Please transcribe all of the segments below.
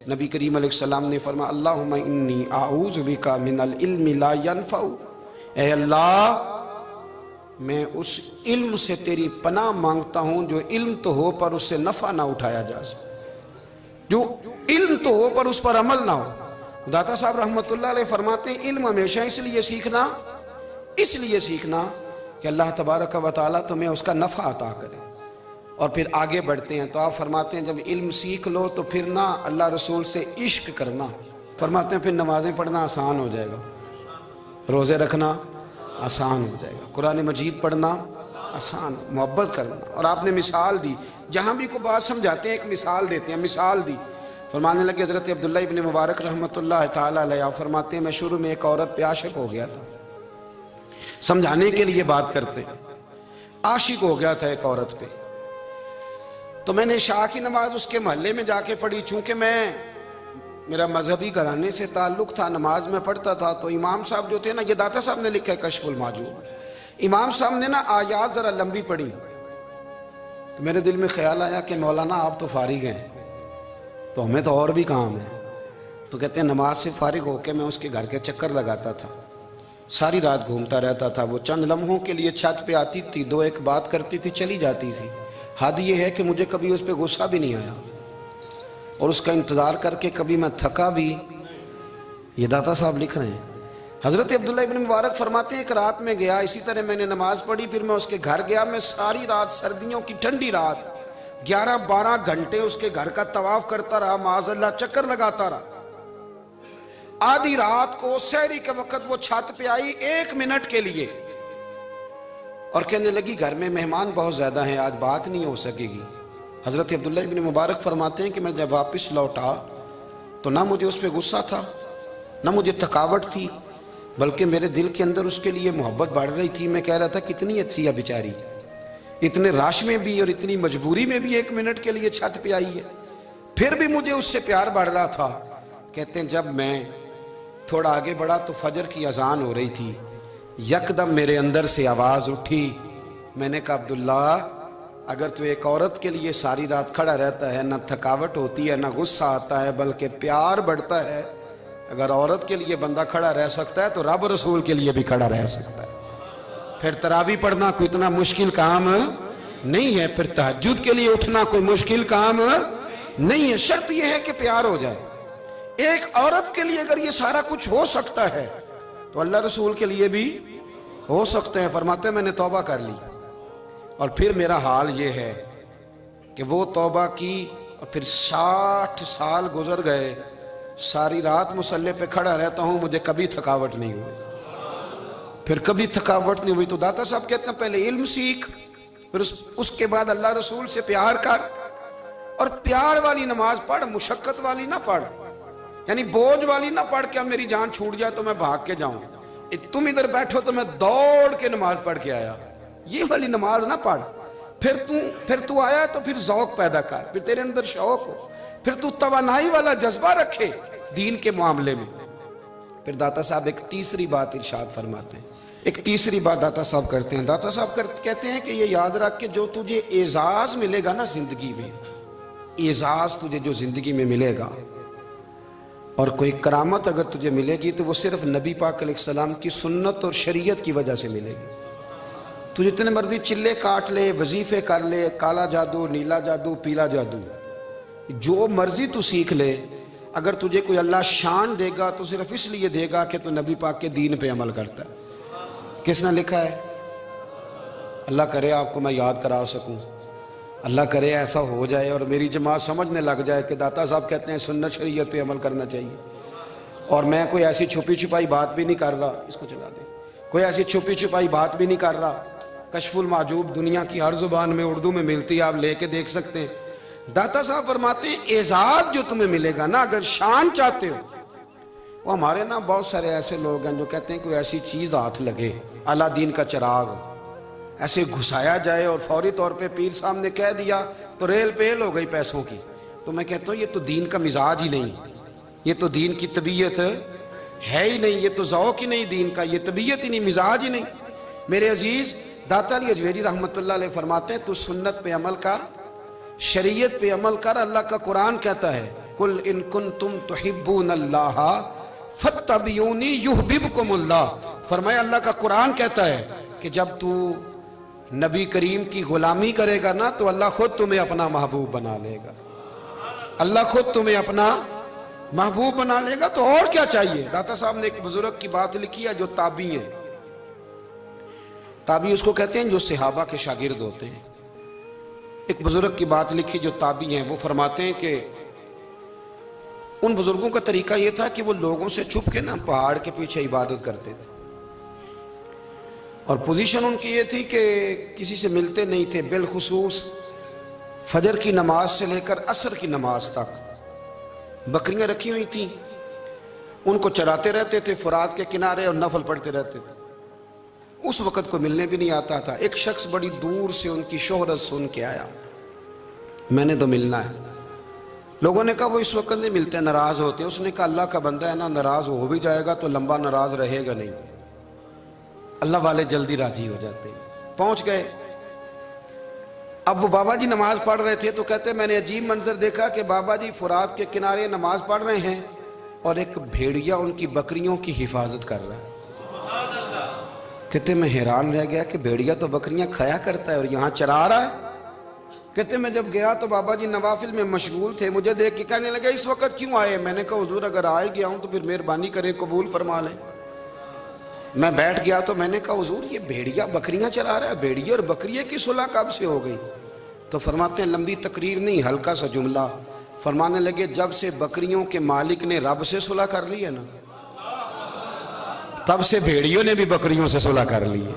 نبی کریم علیہ السلام نے فرمایا اللہم انی اعوذ بکا من العلم لا ینفع، اے اللہ میں اس علم سے تیری پناہ مانگتا ہوں جو علم تو ہو پر اس سے نفع نہ اٹھایا جا سکے، جو علم تو ہو پر اس پر عمل نہ ہو۔ داتا صاحب رحمت اللہ علیہ فرماتے ہیں علم ہمیشہ اس لیے سیکھنا کہ اللہ تبارک و تعالیٰ تمہیں اس کا نفع عطا کرے۔ اور پھر آگے بڑھتے ہیں تو آپ فرماتے ہیں جب علم سیکھ لو تو پھر نہ اللہ رسول سے عشق کرنا، فرماتے ہیں پھر نمازیں پڑھنا آسان ہو جائے گا، روزے رکھنا آسان ہو جائے گا، قرآن مجید پڑھنا آسان، محبت کرنا۔ اور آپ نے مثال دی، جہاں بھی کوئی بات سمجھاتے ہیں ایک مثال دیتے ہیں، مثال دی، فرمانے لگے حضرت عبداللہ ابن مبارک رحمت اللہ تعالیٰ علیہ فرماتے ہیں میں شروع میں ایک عورت پہ عاشق ہو گیا تھا، سمجھانے کے لیے بات کرتے ہیں، عاشق ہو گیا تھا ایک عورت پہ، تو میں نے عشاء کی نماز اس کے محلے میں جا کے پڑھی، چونکہ میرا مذہبی گھرانے سے تعلق تھا، نماز میں پڑھتا تھا، تو امام صاحب جو تھے نا، یہ داتا صاحب نے لکھا ہے کشف المحجوب، امام صاحب نے نا آیات ذرا لمبی پڑھی، تو میرے دل میں خیال آیا کہ مولانا آپ تو فارغ ہیں تو ہمیں تو اور بھی کام ہے، تو کہتے ہیں نماز سے فارغ ہو کے میں اس کے گھر کے چکر لگاتا تھا، ساری رات گھومتا رہتا تھا، وہ چند لمحوں کے لیے چھت پہ آتی تھی، دو ایک بات کرتی تھی، چلی جاتی تھی، حد یہ ہے کہ مجھے کبھی اس پہ غصہ بھی نہیں آیا، اور اس کا انتظار کر کے کبھی میں تھکا بھی۔ یہ داتا صاحب لکھ رہے ہیں۔ حضرت عبداللہ ابن مبارک فرماتے ہیں ایک رات میں گیا، اسی طرح میں نے نماز پڑھی، پھر میں اس کے گھر گیا، میں ساری رات، سردیوں کی ٹھنڈی رات 11-12 گھنٹے اس کے گھر کا طواف کرتا رہا، معاذ اللہ چکر لگاتا رہا۔ آدھی رات کو سحری کے وقت وہ چھت پہ آئی 1 منٹ کے لیے اور کہنے لگی گھر میں مہمان بہت زیادہ ہیں، آج بات نہیں ہو سکے گی۔ حضرت عبداللہ ابن مبارک فرماتے ہیں کہ میں جب واپس لوٹا تو نہ مجھے اس پہ غصہ تھا، نہ مجھے تھکاوٹ تھی، بلکہ میرے دل کے اندر اس کے لیے محبت بڑھ رہی تھی۔ میں کہہ رہا تھا کتنی اچھی ہے بیچاری، اتنے راش میں بھی اور اتنی مجبوری میں بھی 1 منٹ کے لیے چھت پہ آئی ہے، پھر بھی مجھے اس سے پیار بڑھ رہا تھا۔ کہتے ہیں جب میں تھوڑا آگے بڑھا تو فجر کی اذان ہو رہی تھی، یکدم میرے اندر سے آواز اٹھی، میں نے کہا عبداللہ اگر تو ایک عورت کے لیے ساری رات کھڑا رہتا ہے، نہ تھکاوٹ ہوتی ہے، نہ غصہ آتا ہے، بلکہ پیار بڑھتا ہے، اگر عورت کے لیے بندہ کھڑا رہ سکتا ہے تو رب رسول کے لیے بھی کھڑا رہ سکتا ہے۔ پھر تراویح پڑھنا کوئی اتنا مشکل کام نہیں ہے، پھر تہجد کے لیے اٹھنا کوئی مشکل کام نہیں ہے، شرط یہ ہے کہ پیار ہو جائے۔ ایک عورت کے لیے اگر یہ سارا کچھ ہو سکتا ہے تو اللہ رسول کے لیے بھی ہو سکتے ہیں۔ فرماتے ہیں میں نے توبہ کر لی، اور پھر میرا حال یہ ہے کہ وہ توبہ کی اور پھر 60 سال گزر گئے، ساری رات مصلی پہ کھڑا رہتا ہوں، مجھے کبھی تھکاوٹ نہیں ہوئی، پھر کبھی تھکاوٹ نہیں ہوئی۔ تو داتا صاحب کہتے ہیں پہلے علم سیکھ، پھر اس کے بعد اللہ رسول سے پیار کر، اور پیار والی نماز پڑھ، مشقت والی نہ پڑھ، یعنی بوجھ والی نہ پڑھ کہ اب میری جان چھوٹ جائے تو میں بھاگ کے جاؤں، تم ادھر بیٹھو تو میں دوڑ کے نماز پڑھ کے آیا، یہ والی نماز نہ پڑھ۔ پھر تو آیا تو پھر ذوق پیدا کر، پھر تیرے اندر شوق ہو، پھر تو توانائی والا جذبہ رکھے دین کے معاملے میں۔ پھر داتا صاحب ایک تیسری بات ارشاد فرماتے ہیں، ایک تیسری بات داتا صاحب کرتے ہیں۔ داتا صاحب کہتے ہیں کہ یہ یاد رکھ کہ جو تجھے اعزاز ملے گا نا زندگی میں، اعزاز تجھے جو زندگی میں ملے گا، اور کوئی کرامت اگر تجھے ملے گی تو وہ صرف نبی پاک علیہ السلام کی سنت اور شریعت کی وجہ سے ملے گی۔ تو جتنے مرضی چلے کاٹ لے، وظیفے کر لے، کالا جادو، نیلا جادو، پیلا جادو، جو مرضی تو سیکھ لے، اگر تجھے کوئی اللہ شان دے گا تو صرف اس لیے دے گا کہ تو نبی پاک کے دین پہ عمل کرتا ہے۔ کس نے لکھا ہے؟ اللہ کرے آپ کو میں یاد کرا سکوں، اللہ کرے ایسا ہو جائے اور میری جماعت سمجھنے لگ جائے کہ داتا صاحب کہتے ہیں سنت شریعت پہ عمل کرنا چاہیے، اور میں کوئی ایسی چھپی چھپائی بات بھی نہیں کر رہا، اس کو چلا دیں، کوئی ایسی چھپی چھپائی بات بھی نہیں کر رہا۔ کشف المحجوب دنیا کی ہر زبان میں اردو میں ملتی ہے، آپ لے کے دیکھ سکتے ہیں۔ داتا صاحب فرماتے ہیں اعزاز جو تمہیں ملے گا نا، اگر شان چاہتے ہو، وہ ہمارے نا بہت سارے ایسے لوگ ہیں جو کہتے ہیں کوئی ایسی چیز ہاتھ لگے، اعلیٰ دین کا چراغ ایسے گھسایا جائے اور فوری طور پہ پیر صاحب نے کہہ دیا تو ریل پیل ہو گئی پیسوں کی، تو میں کہتا ہوں یہ تو دین کا مزاج ہی نہیں، یہ تو دین کی طبیعت ہے ہی نہیں، یہ تو ذوق ہی نہیں دین کا، یہ طبیعت ہی نہیں، مزاج ہی نہیں۔ میرے عزیز داتا علی اجویری رحمت اللہ علیہ فرماتے ہیں تو سنت پہ عمل کر، شریعت پہ عمل کر، اللہ کا قرآن کہتا ہے قل ان کنتم تحبون اللہ فاتبعونی یحببکم اللہ. فرمایا اللہ کا قرآن کہتا ہے کہ جب تو نبی کریم کی غلامی کرے گا نا تو اللہ خود تمہیں اپنا محبوب بنا لے گا. اللہ خود تمہیں اپنا محبوب بنا لے گا. تو اور کیا چاہیے. داتا صاحب نے ایک بزرگ کی بات لکھی ہے جو تابعی ہیں. تابعی اس کو کہتے ہیں جو صحابہ کے شاگرد ہوتے ہیں. ایک بزرگ کی بات لکھی جو تابعی ہیں. وہ فرماتے ہیں کہ ان بزرگوں کا طریقہ یہ تھا کہ وہ لوگوں سے چھپ کے نا پہاڑ کے پیچھے عبادت کرتے تھے. اور پوزیشن ان کی یہ تھی کہ کسی سے ملتے نہیں تھے. بالخصوص فجر کی نماز سے لے کر عصر کی نماز تک بکریاں رکھی ہوئی تھیں. ان کو چراتے رہتے تھے فرات کے کنارے اور نفل پڑھتے رہتے تھے. اس وقت کو ملنے بھی نہیں آتا تھا. ایک شخص بڑی دور سے ان کی شہرت سن کے آیا. میں نے تو ملنا ہے. لوگوں نے کہا وہ اس وقت نہیں ملتے, ناراض ہوتے. اس نے کہا اللہ کا بندہ ہے نا, ناراض ہو بھی جائے گا تو لمبا ناراض رہے گا نہیں. اللہ والے جلدی راضی ہو جاتے ہیں. پہنچ گئے. اب وہ بابا جی نماز پڑھ رہے تھے تو کہتے میں نے عجیب منظر دیکھا کہ بابا جی فرات کے کنارے نماز پڑھ رہے ہیں اور ایک بھیڑیا ان کی بکریوں کی حفاظت کر رہا ہے. کہتے میں حیران رہ گیا کہ بھیڑیا تو بکریاں کھایا کرتا ہے اور یہاں چرا رہا ہے. کہتے میں جب گیا تو بابا جی نوافل میں مشغول تھے. مجھے دیکھ کے کہنے لگے اس وقت کیوں آئے. میں نے کہا حضور اگر آئے گیا ہوں تو پھر مہربانی کرے قبول فرما لیں. میں بیٹھ گیا تو میں نے کہا حضور یہ بھیڑیا بکریاں چرا رہا ہے, بھیڑیا اور بکریے کی صلح کب سے ہو گئی. تو فرماتے ہیں لمبی تقریر نہیں, ہلکا سا جملہ. فرمانے لگے جب سے بکریوں کے مالک نے رب سے صلح کر لی ہے نا تب سے بھیڑیوں نے بھی بکریوں سے صلح کر لی ہے.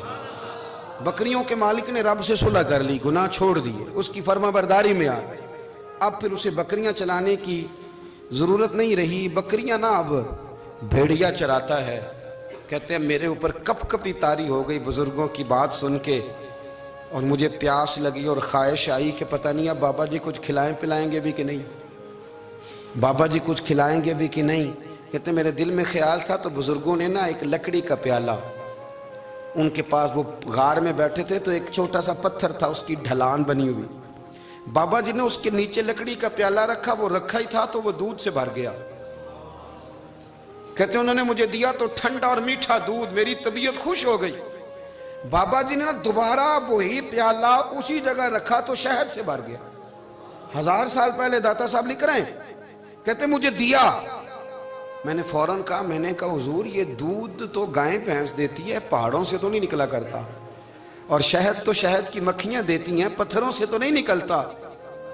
بکریوں کے مالک نے رب سے صلح کر لی, گناہ چھوڑ دیے, اس کی فرما برداری میں آ گئے. اب پھر اسے بکریاں چلانے کی ضرورت نہیں رہی. بکریاں نا اب بھیڑیا چراتا ہے. کہتے ہیں میرے اوپر کپ کپی طاری ہو گئی بزرگوں کی بات سن کے, اور مجھے پیاس لگی اور خواہش آئی کہ پتہ نہیں اب بابا جی کچھ کھلائیں پلائیں گے بھی کہ نہیں, بابا جی کچھ کھلائیں گے بھی کہ نہیں. کہتے میرے دل میں خیال تھا تو بزرگوں نے نا ایک لکڑی کا پیالہ, ان کے پاس وہ غار میں بیٹھے تھے تو ایک چھوٹا سا پتھر تھا, اس کی ڈھلان بنی ہوئی. بابا جی نے اس کے نیچے لکڑی کا پیالہ رکھا, وہ رکھا ہی تھا تو وہ دودھ سے بھر گیا. کہتے انہوں نے مجھے دیا تو ٹھنڈا اور میٹھا دودھ, میری طبیعت خوش ہو گئی. بابا جی نے نا دوبارہ وہی پیالہ اسی جگہ رکھا تو شہد سے بھر گیا. 1000 سال پہلے داتا صاحب لکھ رہے ہیں. کہتے مجھے دیا. میں نے فوراً کہا, میں نے کہا حضور یہ دودھ تو گائیں بھینس دیتی ہے, پہاڑوں سے تو نہیں نکلا کرتا, اور شہد تو شہد کی مکھیاں دیتی ہیں, پتھروں سے تو نہیں نکلتا,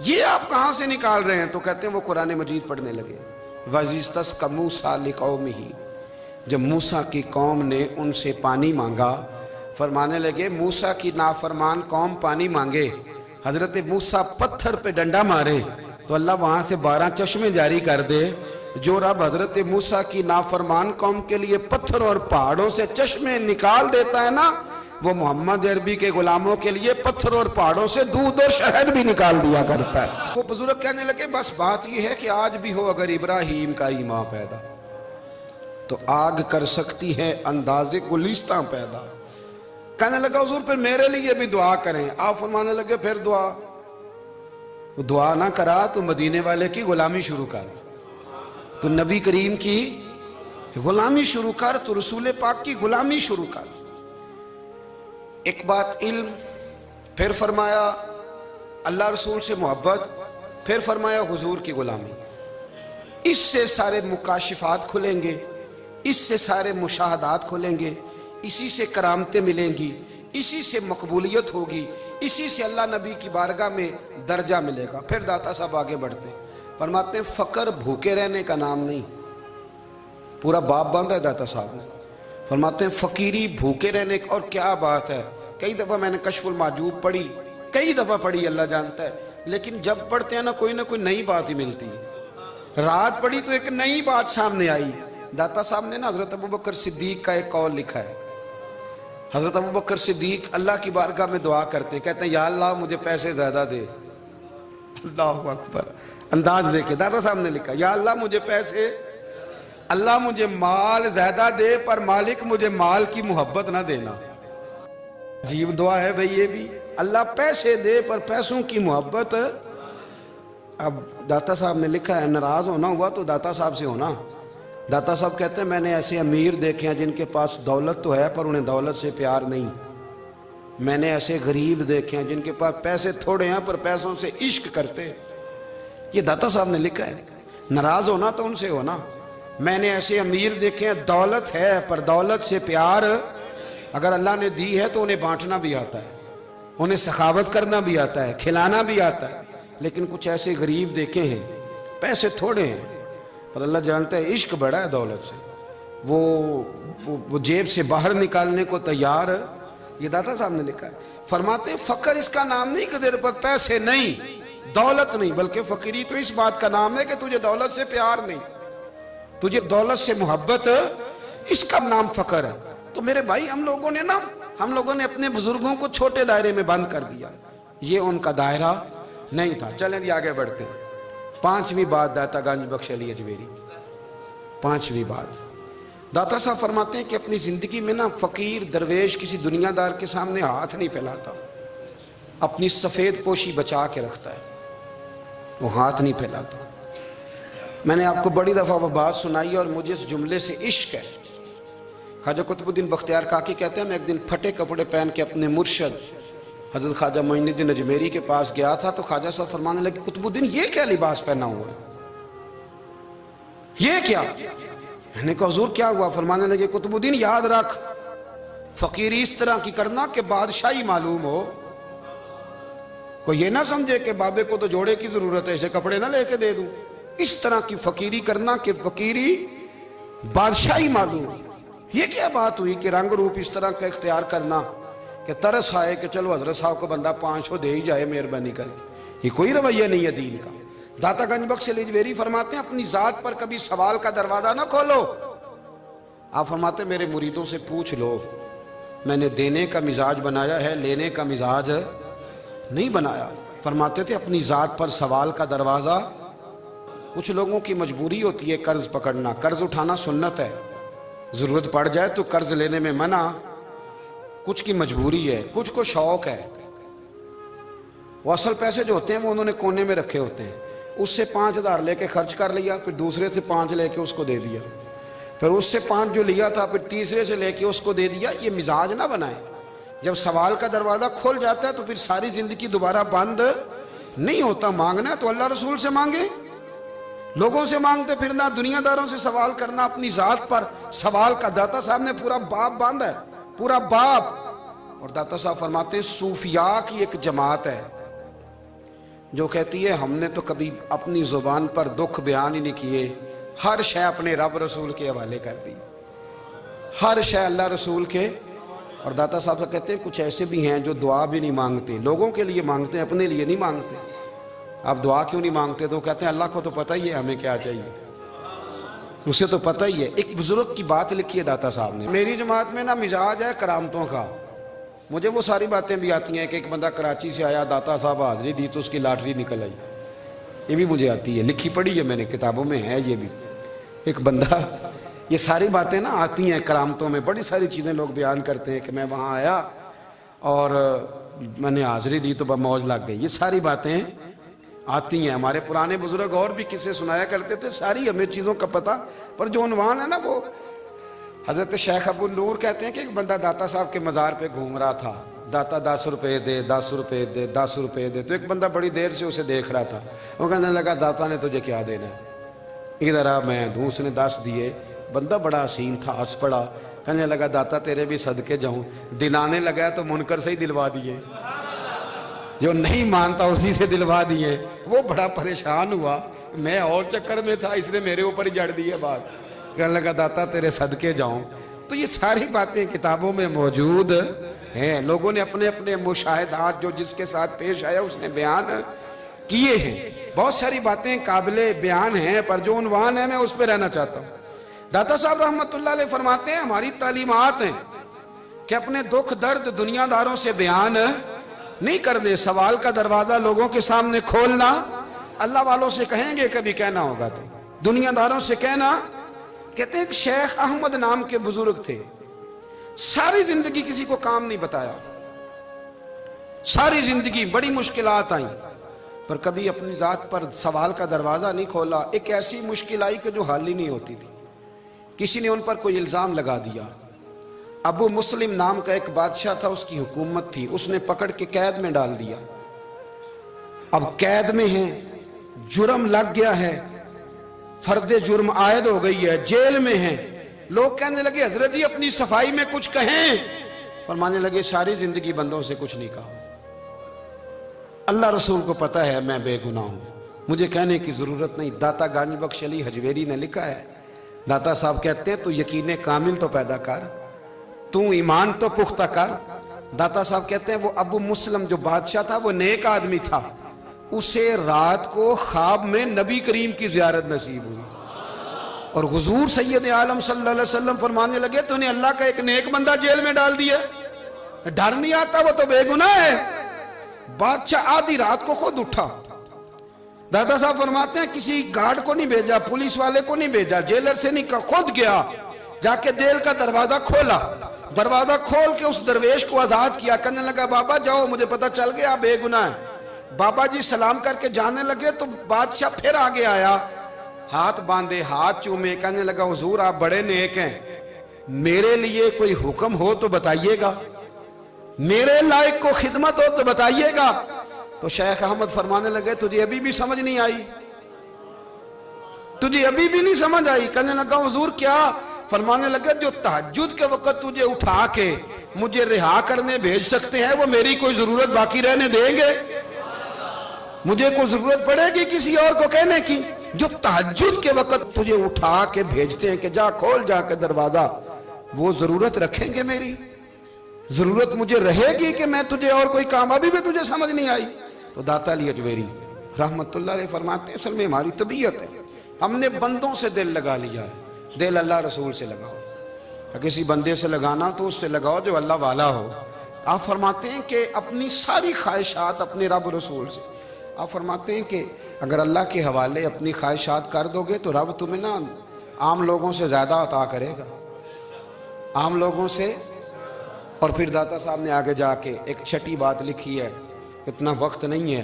یہ آپ کہاں سے نکال رہے ہیں. تو کہتے ہیں وہ قرآن مجید پڑھنے لگے. وَإِذِ اسْتَسْقَى مُوسَىٰ لِقَوْمِهِ, جب موسیٰ کی قوم نے ان سے پانی مانگا. فرمانے لگے موسیٰ کی نافرمان قوم پانی مانگے, حضرت موسیٰ پتھر پہ ڈنڈا مارے تو اللہ وہاں سے 12 چشمے جاری کر دے. جو رب حضرت موسیٰ کی نافرمان قوم کے لیے پتھر اور پہاڑوں سے چشمے نکال دیتا ہے نا, وہ محمد عربی کے غلاموں کے لیے پتھر اور پہاڑوں سے دودھ اور شہد بھی نکال دیا کرتا ہے. وہ بزرگ کہنے لگے بس بات یہ ہے کہ آج بھی ہو اگر ابراہیم کا ہی ماں پیدا تو آگ کر سکتی ہے انداز گلستاں پیدا. کہنے لگا حضور پھر میرے لیے بھی دعا کریں. آپ فرمانے لگے پھر دعا نہ کرا تو مدینے والے کی غلامی شروع کر, تو نبی کریم کی غلامی شروع کر, تو رسول پاک کی غلامی شروع کر. ایک بات علم, پھر فرمایا اللہ رسول سے محبت, پھر فرمایا حضور کی غلامی. اس سے سارے مکاشفات کھلیں گے, اس سے سارے مشاہدات کھلیں گے, اسی سے کرامتیں ملیں گی, اسی سے مقبولیت ہوگی, اسی سے اللہ نبی کی بارگاہ میں درجہ ملے گا. پھر داتا صاحب آگے بڑھتے ہیں, فرماتے ہیں فقر بھوکے رہنے کا نام نہیں. پورا باب باندھا ہے داتا صاحب نے. فرماتے ہیں فقیری بھوکے رہنے کا, اور کیا بات ہے. کئی دفعہ میں نے کشف المحجوب پڑھی, کئی دفعہ پڑھی, اللہ جانتا ہے, لیکن جب پڑھتے ہیں نا کوئی نہ کوئی نئی بات ہی ملتی ہے. رات پڑھی تو ایک نئی بات سامنے آئی. داتا صاحب نے نا حضرت ابوبکر صدیق کا ایک قول لکھا ہے. حضرت ابوبکر صدیق اللہ کی بارگاہ میں دعا کرتے, کہتے ہیں یا اللہ مجھے پیسے زیادہ دے. اللہ اکبر, انداز دیکھے داتا صاحب نے لکھا یا اللہ مجھے پیسے, اللہ مجھے مال زیادہ دے پر مالک مجھے مال کی محبت نہ دینا. عجیب دعا ہے بھئی یہ بھی, اللہ پیسے دے پر پیسوں کی محبت. اب داتا صاحب نے لکھا ہے ناراض ہونا ہوا تو داتا صاحب سے ہونا. داتا صاحب کہتے ہیں میں نے ایسے امیر دیکھے ہیں جن کے پاس دولت تو ہے پر انہیں دولت سے پیار نہیں. میں نے ایسے غریب دیکھے ہیں جن کے پاس پیسے تھوڑے ہیں پر پیسوں سے عشق کرتے. یہ داتا صاحب نے لکھا ہے. ناراض ہونا تو ان سے ہونا. میں نے ایسے امیر دیکھے ہیں دولت ہے پر دولت سے پیار, اگر اللہ نے دی ہے تو انہیں بانٹنا بھی آتا ہے, انہیں سخاوت کرنا بھی آتا ہے, کھلانا بھی آتا ہے. لیکن کچھ ایسے غریب دیکھے ہیں پیسے تھوڑے ہیں پر اللہ جانتا ہے عشق بڑا ہے دولت سے, وہ جیب سے باہر نکالنے کو تیار. یہ داتا صاحب نے لکھا ہے. فرماتے ہیں فقر اس کا نام نہیں کہ تیرے پر پیسے نہیں, دولت نہیں, بلکہ فقیری تو اس بات کا نام ہے کہ تجھے دولت سے پیار نہیں, تجھے دولت سے محبت, اس کا نام فقر ہے. تو میرے بھائی ہم لوگوں نے اپنے بزرگوں کو چھوٹے دائرے میں بند کر دیا. یہ ان کا دائرہ نہیں تھا. چلیں جی آگے بڑھتے ہیں. 5ویں بات داتا گنج بخش علی اجمیری. 5ویں بات داتا صاحب فرماتے ہیں کہ اپنی زندگی میں نا فقیر درویش کسی دنیا دار کے سامنے ہاتھ نہیں پھیلاتا, اپنی سفید پوشی بچا کے رکھتا ہے, وہ ہاتھ نہیں پھیلاتا. میں نے آپ کو بڑی دفعہ وہ بات سنائی اور مجھے اس جملے سے عشق ہے. خواجہ قطب الدین بختیار کاکی کہتے ہیں میں ایک دن پھٹے کپڑے پہن کے اپنے مرشد حضرت خواجہ معین الدین اجمیری کے پاس گیا تھا, تو خواجہ صاحب فرمانے لگے قطب الدین یہ کیا لباس پہنا ہوا ہے, یہ کیا؟ میں نے کہا حضور کیا ہوا؟ فرمانے لگے قطب الدین یاد رکھ فقیری اس طرح کی کرنا کہ بادشاہی معلوم ہو. کوئی یہ نہ سمجھے کہ بابے کو تو جوڑے کی ضرورت ہے اسے کپڑے نہ لے کے دے دوں. اس طرح کی فقیری کرنا کہ فقیری بادشاہی معلوم. یہ کیا بات ہوئی کہ رنگ روپ اس طرح کا اختیار کرنا کہ ترس آئے کہ چلو حضرت صاحب کو بندہ 500 دے ہی جائے مہربانی کر کے. یہ کوئی رویہ نہیں ہے دین کا. داتا گنج بخش علی اجمیری فرماتے ہیں اپنی ذات پر کبھی سوال کا دروازہ نہ کھولو. آپ فرماتے ہیں میرے مریدوں سے پوچھ لو, میں نے دینے کا مزاج بنایا ہے, لینے کا مزاج نہیں بنایا. فرماتے تھے اپنی ذات پر سوال کا دروازہ. کچھ لوگوں کی مجبوری ہوتی ہے قرض پکڑنا, قرض اٹھانا سنت ہے, ضرورت پڑ جائے تو قرض لینے میں منع. کچھ کی مجبوری ہے, کچھ کو شوق ہے. وہ اصل پیسے جو ہوتے ہیں وہ انہوں نے کونے میں رکھے ہوتے ہیں, اس سے 5,000 لے کے خرچ کر لیا, پھر دوسرے سے 5 لے کے اس کو دے دیا, پھر اس سے 5 جو لیا تھا پھر تیسرے سے لے کے اس کو دے دیا. یہ مزاج نہ بنائیں. جب سوال کا دروازہ کھول جاتا ہے تو پھر ساری زندگی دوبارہ بند نہیں ہوتا. مانگنا ہے تو اللہ رسول سے مانگے, لوگوں سے مانگتے پھرنا, دنیا داروں سے سوال کرنا, اپنی ذات پر سوال کا. داتا صاحب نے پورا باب باندھا ہے, پورا باب. اور داتا صاحب فرماتے ہیں صوفیاء کی ایک جماعت ہے جو کہتی ہے ہم نے تو کبھی اپنی زبان پر دکھ بیان ہی نہیں کیے, ہر شے اپنے رب رسول کے حوالے کر دی, ہر شے اللہ رسول کے. اور داتا صاحب کہتے ہیں کچھ ایسے بھی ہیں جو دعا بھی نہیں مانگتے, لوگوں کے لیے مانگتے ہیں, اپنے لیے نہیں مانگتے. آپ دعا کیوں نہیں مانگتے؟ تو کہتے ہیں اللہ کو تو پتہ ہی ہے ہمیں کیا چاہیے, اسے تو پتہ ہی ہے. ایک بزرگ کی بات لکھی ہے داتا صاحب نے, میری جماعت میں نا مزاج ہے کرامتوں کا. مجھے وہ ساری باتیں بھی آتی ہیں کہ ایک بندہ کراچی سے آیا, داتا صاحب حاضری دی تو اس کی لاٹری نکل آئی. یہ بھی مجھے آتی ہے, لکھی پڑھی ہے میں نے, کتابوں میں ہے یہ بھی. ایک بندہ, یہ ساری باتیں نا آتی ہیں کرامتوں میں, بڑی ساری چیزیں لوگ بیان کرتے ہیں کہ میں وہاں آیا اور میں نے حاضری دی تو موج لگ گئی. یہ ساری باتیں آتی ہیں. ہمارے پرانے بزرگ اور بھی قصے سنایا کرتے تھے, ساری ہمیں چیزوں کا پتہ. پر جو عنوان ہے نا وہ حضرت شیخ ابو نور کہتے ہیں کہ ایک بندہ داتا صاحب کے مزار پہ گھوم رہا تھا, داتا 10 روپے دے, 10 روپے دے, 10 روپے دے. تو ایک بندہ بڑی دیر سے اسے دیکھ رہا تھا, وہ کہنے لگا داتا نے تجھے کیا دینا ہے, ادھر آ میں دوں. اس نے 10 دیے. بندہ بڑا حسین تھا, ہنس پڑا, کہنے لگا داتا تیرے بھی صدقے جاؤں. دلانے لگا تو منکر سے ہی دلوا دیے, جو نہیں مانتا اسی سے دلوا دیے. وہ بڑا پریشان ہوا, میں اور چکر میں تھا, اس نے میرے اوپر ہی جڑ دی ہے بات. کہنے لگا داتا تیرے صدقے جاؤں. تو یہ ساری باتیں کتابوں میں موجود ہیں, لوگوں نے اپنے اپنے مشاہدات جو جس کے ساتھ پیش آیا اس نے بیان کیے ہیں. بہت ساری باتیں قابل بیان ہیں, پر جو عنوان ہے میں اس پہ رہنا چاہتا ہوں. داتا صاحب رحمت اللہ علیہ فرماتے ہیں ہماری تعلیمات ہیں کہ اپنے دکھ درد دنیا داروں سے بیان نہیں کرنے, سوال کا دروازہ لوگوں کے سامنے کھولنا. اللہ والوں سے کہیں گے کبھی کہنا ہوگا تو دنیا داروں سے کہنا. کہتے ہیں کہ شیخ احمد نام کے بزرگ تھے, ساری زندگی کسی کو کام نہیں بتایا, ساری زندگی بڑی مشکلات آئیں, پر کبھی اپنی ذات پر سوال کا دروازہ نہیں کھولا۔ ایک ایسی مشکل آئی کہ جو حل ہی نہیں ہوتی تھی، کسی نے ان پر کوئی الزام لگا دیا۔ ابو مسلم نام کا ایک بادشاہ تھا، اس کی حکومت تھی، اس نے پکڑ کے قید میں ڈال دیا۔ اب قید میں ہیں، جرم لگ گیا ہے، فرد جرم عائد ہو گئی ہے، جیل میں ہیں۔ لوگ کہنے لگے حضرت جی اپنی صفائی میں کچھ کہیں، فرمانے لگے ساری زندگی بندوں سے کچھ نہیں کہا، اللہ رسول کو پتہ ہے میں بے گناہ ہوں، مجھے کہنے کی ضرورت نہیں۔ داتا گانی بخش علی حجویری نے لکھا ہے، داتا صاحب کہتے ہیں تو یقین کامل تو پیدا کر، تو ایمان تو پختہ کر۔ داتا صاحب کہتے ہیں وہ ابو مسلم جو بادشاہ تھا وہ نیک آدمی تھا، اسے رات کو خواب میں نبی کریم کی زیارت نصیب ہوئی، اور حضور سید عالم صلی اللہ علیہ وسلم فرمانے لگے تو نے اللہ کا ایک نیک بندہ جیل میں ڈال دیا، ڈر نہیں آتا، وہ تو بے گناہ ہے۔ بادشاہ آدھی رات کو خود اٹھا، دادا صاحب فرماتے ہیں کسی گارڈ کو نہیں بھیجا، پولیس والے کو نہیں بھیجا، جیلر سے نہیں کہا، خود گیا، جا کے جیل کا دروازہ کھولا، دروازہ کھول کے اس درویش کو آزاد کیا، کہنے لگا بابا جاؤ مجھے پتہ چل گیا بے گناہ ہے۔ بابا جی سلام کر کے جانے لگے تو بادشاہ پھر آگے آیا، ہاتھ باندھے، ہاتھ چومے، کہنے لگا حضور آپ بڑے نیک ہیں، میرے لیے کوئی حکم ہو تو بتائیے گا، میرے لائق کو خدمت ہو تو بتائیے گا۔ تو شیخ احمد فرمانے لگے تجھے ابھی بھی سمجھ نہیں آئی، تجھے ابھی بھی نہیں سمجھ آئی؟ کہنے لگا حضور کیا؟ فرمانے لگے جو تہجد کے وقت تجھے اٹھا کے مجھے رہا کرنے بھیج سکتے ہیں وہ میری کوئی ضرورت باقی رہنے دیں گے؟ مجھے کوئی ضرورت پڑے گی کسی اور کو کہنے کی؟ جو تہجد کے وقت تجھے اٹھا کے بھیجتے ہیں کہ جا کھول جا کے دروازہ، وہ ضرورت رکھیں گے میری؟ ضرورت مجھے رہے گی کہ میں تجھے اور کوئی کام؟ ابھی بھی تجھے سمجھ نہیں آئی؟ تو داتا علی حجویری رحمت اللہ علیہ فرماتے ہیں اصل میں ہماری طبیعت ہے، ہم نے بندوں سے دل لگا لیا ہے، دل اللہ رسول سے لگاؤ، کسی بندے سے لگانا تو اس سے لگاؤ جو اللہ والا ہو۔ آپ فرماتے ہیں کہ اپنی ساری خواہشات اپنے رب رسول سے، آپ فرماتے ہیں کہ اگر اللہ کے حوالے اپنی خواہشات کر دو گے تو رب تمہیں نا عام لوگوں سے زیادہ عطا کرے گا، عام لوگوں سے۔ اور پھر داتا صاحب نے آگے جا کے ایک چھٹی بات لکھی ہے، اتنا وقت نہیں ہے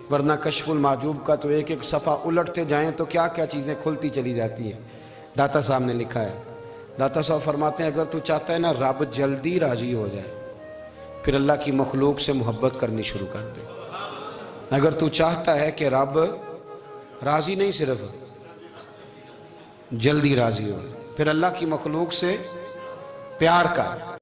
ورنہ کشف المحجوب کا تو ایک ایک صفحہ الٹتے جائیں تو کیا کیا چیزیں کھلتی چلی جاتی ہیں۔ داتا صاحب نے لکھا ہے، داتا صاحب فرماتے ہیں اگر تو چاہتا ہے نا رب جلدی راضی ہو جائے پھر اللہ کی مخلوق سے محبت کرنی شروع کر دے۔ اگر تو چاہتا ہے کہ رب راضی نہیں صرف جلدی راضی ہو پھر اللہ کی مخلوق سے پیار کر۔